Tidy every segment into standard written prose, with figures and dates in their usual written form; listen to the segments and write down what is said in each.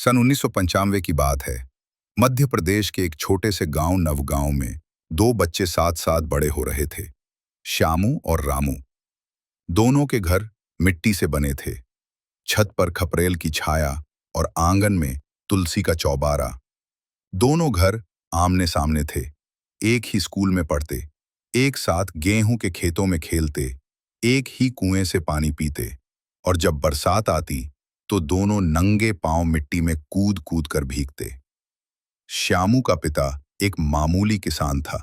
सन 1995 की बात है। मध्य प्रदेश के एक छोटे से गांव नवगांव में दो बच्चे साथ साथ बड़े हो रहे थे, श्यामू और रामू। दोनों के घर मिट्टी से बने थे। छत पर खपरेल की छाया और आंगन में तुलसी का चौबारा। दोनों घर आमने सामने थे। एक ही स्कूल में पढ़ते, एक साथ गेहूं के खेतों में खेलते, एक ही कुएं से पानी पीते। और जब बरसात आती तो दोनों नंगे पांव मिट्टी में कूद कूद कर भीगते। श्यामू का पिता एक मामूली किसान था।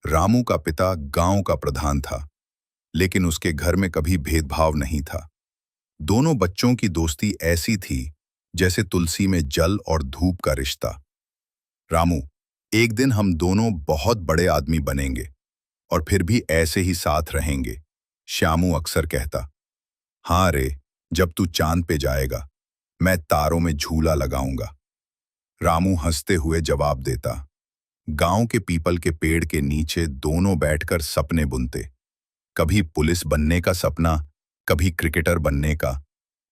रामू का पिता गांव का प्रधान था, लेकिन उसके घर में कभी भेदभाव नहीं था। दोनों बच्चों की दोस्ती ऐसी थी जैसे तुलसी में जल और धूप का रिश्ता। रामू, एक दिन हम दोनों बहुत बड़े आदमी बनेंगे और फिर भी ऐसे ही साथ रहेंगे, श्यामू अक्सर कहता। हाँ रे, जब तू चांद पे जाएगा मैं तारों में झूला लगाऊंगा, रामू हंसते हुए जवाब देता। गांव के पीपल के पेड़ के नीचे दोनों बैठकर सपने बुनते। कभी पुलिस बनने का सपना, कभी क्रिकेटर बनने का,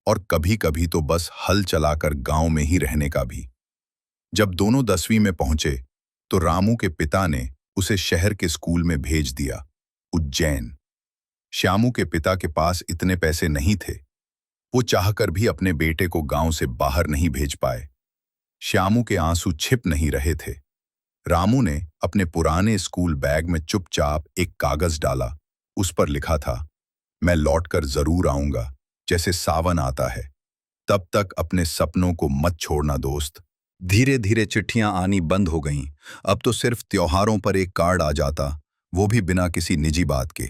और कभी कभी तो बस हल चलाकर गांव में ही रहने का भी। जब दोनों 10वीं में पहुंचे तो रामू के पिता ने उसे शहर के स्कूल में भेज दिया, उज्जैन। श्यामू के पिता के पास इतने पैसे नहीं थे। वो चाहकर भी अपने बेटे को गांव से बाहर नहीं भेज पाए। श्यामू के आंसू छिप नहीं रहे थे। रामू ने अपने पुराने स्कूल बैग में चुपचाप एक कागज डाला। उस पर लिखा था, मैं लौटकर जरूर आऊंगा जैसे सावन आता है। तब तक अपने सपनों को मत छोड़ना दोस्त। धीरे धीरे चिट्ठियां आनी बंद हो गईं। अब तो सिर्फ त्योहारों पर एक कार्ड आ जाता, वो भी बिना किसी निजी बात के।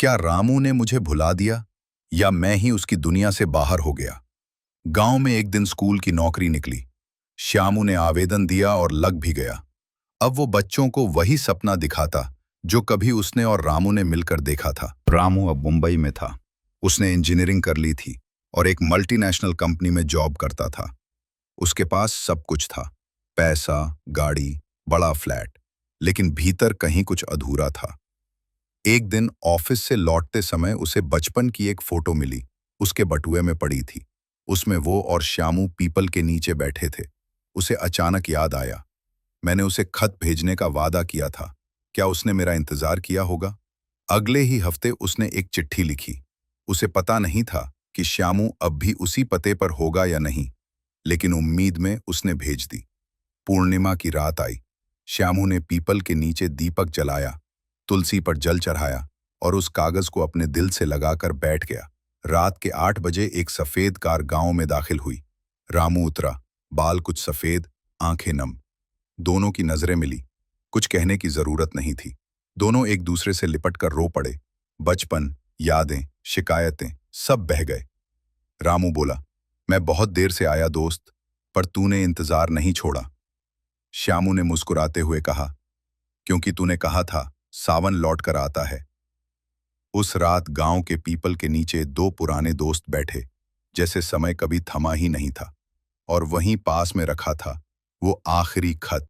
क्या रामू ने मुझे भुला दिया या मैं ही उसकी दुनिया से बाहर हो गया? गांव में एक दिन स्कूल की नौकरी निकली। श्यामू ने आवेदन दिया और लग भी गया। अब वो बच्चों को वही सपना दिखाता जो कभी उसने और रामू ने मिलकर देखा था। रामू अब मुंबई में था। उसने इंजीनियरिंग कर ली थी और एक मल्टीनेशनल कंपनी में जॉब करता था। उसके पास सब कुछ था, पैसा, गाड़ी, बड़ा फ्लैट, लेकिन भीतर कहीं कुछ अधूरा था। एक दिन ऑफिस से लौटते समय उसे बचपन की एक फोटो मिली। उसके बटुए में पड़ी थी। उसमें वो और श्यामू पीपल के नीचे बैठे थे। उसे अचानक याद आया, मैंने उसे खत भेजने का वादा किया था। क्या उसने मेरा इंतजार किया होगा? अगले ही हफ्ते उसने एक चिट्ठी लिखी। उसे पता नहीं था कि श्यामू अब भी उसी पते पर होगा या नहीं, लेकिन उम्मीद में उसने भेज दी। पूर्णिमा की रात आई। श्यामू ने पीपल के नीचे दीपक जलाया, तुलसी पर जल चढ़ाया और उस कागज को अपने दिल से लगाकर बैठ गया। रात के 8 बजे एक सफेद कार गांव में दाखिल हुई। रामू उतरा, बाल कुछ सफेद, आंखें नम। दोनों की नजरें मिली। कुछ कहने की जरूरत नहीं थी। दोनों एक दूसरे से लिपट कर रो पड़े। बचपन, यादें, शिकायतें सब बह गए। रामू बोला, मैं बहुत देर से आया दोस्त, पर तूने इंतजार नहीं छोड़ा। श्यामू ने मुस्कुराते हुए कहा, क्योंकि तूने कहा था सावन लौट कर आता है। उस रात गांव के पीपल के नीचे दो पुराने दोस्त बैठे, जैसे समय कभी थमा ही नहीं था। और वहीं पास में रखा था वो आखिरी खत,